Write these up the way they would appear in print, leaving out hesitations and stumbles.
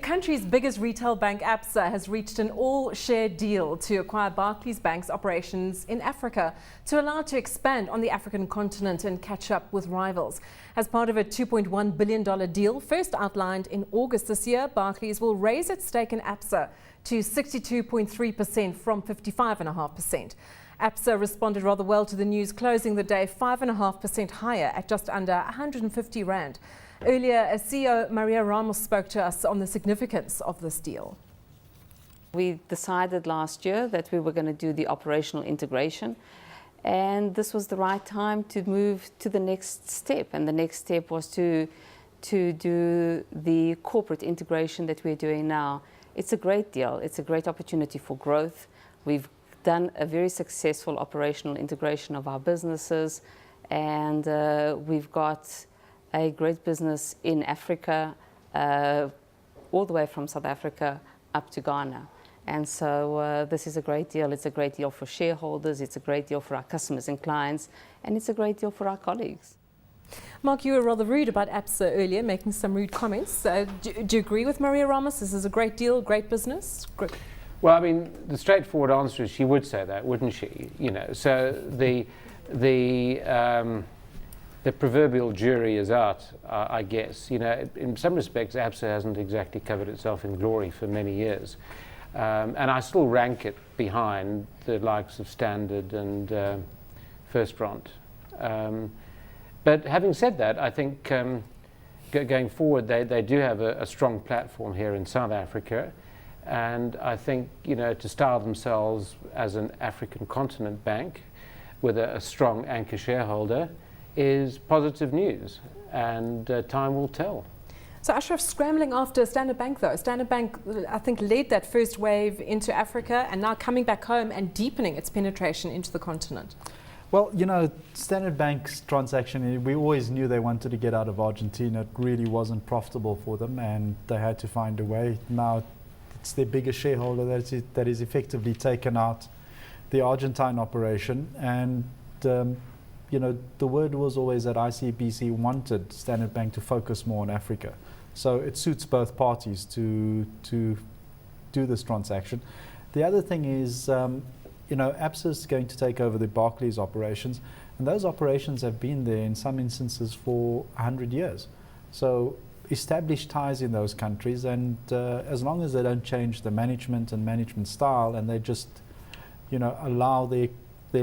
country's biggest retail bank, Absa, has reached an all-share deal to acquire Barclays Bank's operations in Africa to allow it to expand on the African continent and catch up with rivals. As part of a $2.1 billion deal first outlined in August this year, Barclays will raise its stake in Absa to 62.3% from 55.5%. Absa responded rather well to the news, closing the day 5.5% higher at just under 150 Rand. Earlier, CEO Maria Ramos spoke to us on the significance of this deal. We decided last year that we were going to do the operational integration, and this was the right time to move to the next step. And the next step was to do the corporate integration that we're doing now. It's a great deal. It's a great opportunity for growth. We've done a very successful operational integration of our businesses, and we've got a great business in Africa, all the way from South Africa up to Ghana. And so this is a great deal. It's a great deal for shareholders, it's a great deal for our customers and clients, and it's a great deal for our colleagues. Mark, you were rather rude about Absa earlier, making some rude comments. Do you agree with Maria Ramos? This is a great deal, great business? Great. Well, I mean, the straightforward answer is she would say that, wouldn't she? You know, so the proverbial jury is out, I guess. You know, in some respects, Absa hasn't exactly covered itself in glory for many years. And I still rank it behind the likes of Standard and FirstRand. But having said that, I think going forward, they do have a strong platform here in South Africa. And I think, you know, to style themselves as an African continent bank with a strong anchor shareholder is positive news, and time will tell. So Ashraf, scrambling after Standard Bank though. Standard Bank, I think, led that first wave into Africa and now coming back home and deepening its penetration into the continent. Well, you know, Standard Bank's transaction, we always knew they wanted to get out of Argentina. It really wasn't profitable for them and they had to find a way. Now it's their biggest shareholder that is effectively taken out the Argentine operation, and you know, the word was always that ICBC wanted Standard Bank to focus more on Africa. So it suits both parties to do this transaction. The other thing is, you know, Absa is going to take over the Barclays operations, and those operations have been there in some instances for 100 years. So established ties in those countries, and as long as they don't change the management and management style, and they just, you know, allow their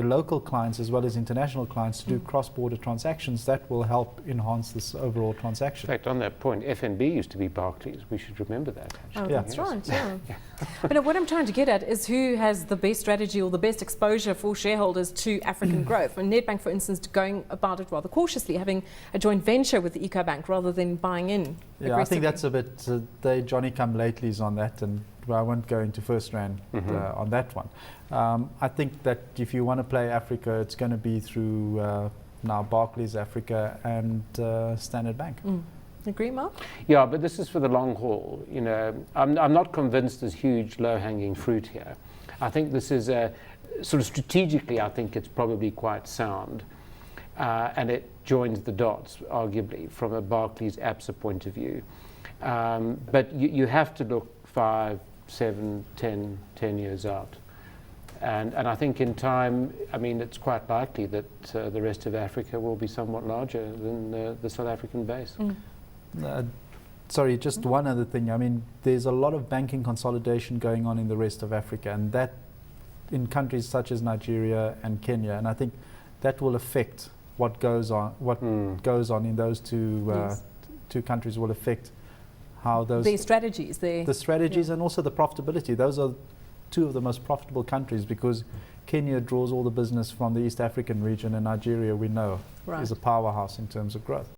local clients as well as international clients to do cross-border transactions, that will help enhance this overall transaction. In fact, on that point, FNB used to be Barclays. We should remember that. Actually. Oh, that's right, yeah. But what I'm trying to get at is who has the best strategy or the best exposure for shareholders to African growth. And Nedbank, for instance, going about it rather cautiously, having a joint venture with the EcoBank rather than buying in. Yeah, I think that's a bit, they Johnny-come-latelys on that, and I won't go into FirstRand on that one. I think that if you want to play Africa, it's going to be through now Barclays Africa and Standard Bank. Agree, Mark? Yeah, but this is for the long haul. You know, I'm not convinced there's huge low-hanging fruit here. I think this is sort of strategically, I think it's probably quite sound. And it joins the dots, arguably, from a Barclays Absa point of view. But you have to look 5, 7, 10 years out. And I think in time, I mean, it's quite likely that the rest of Africa will be somewhat larger than the South African base. Sorry, just one other thing. I mean, there's a lot of banking consolidation going on in the rest of Africa, and that in countries such as Nigeria and Kenya, and I think that will affect what goes on. What goes on in those two countries will affect how those the strategies, and also the profitability. Those are two of the most profitable countries, because Kenya draws all the business from the East African region, and Nigeria, we know, is a powerhouse in terms of growth.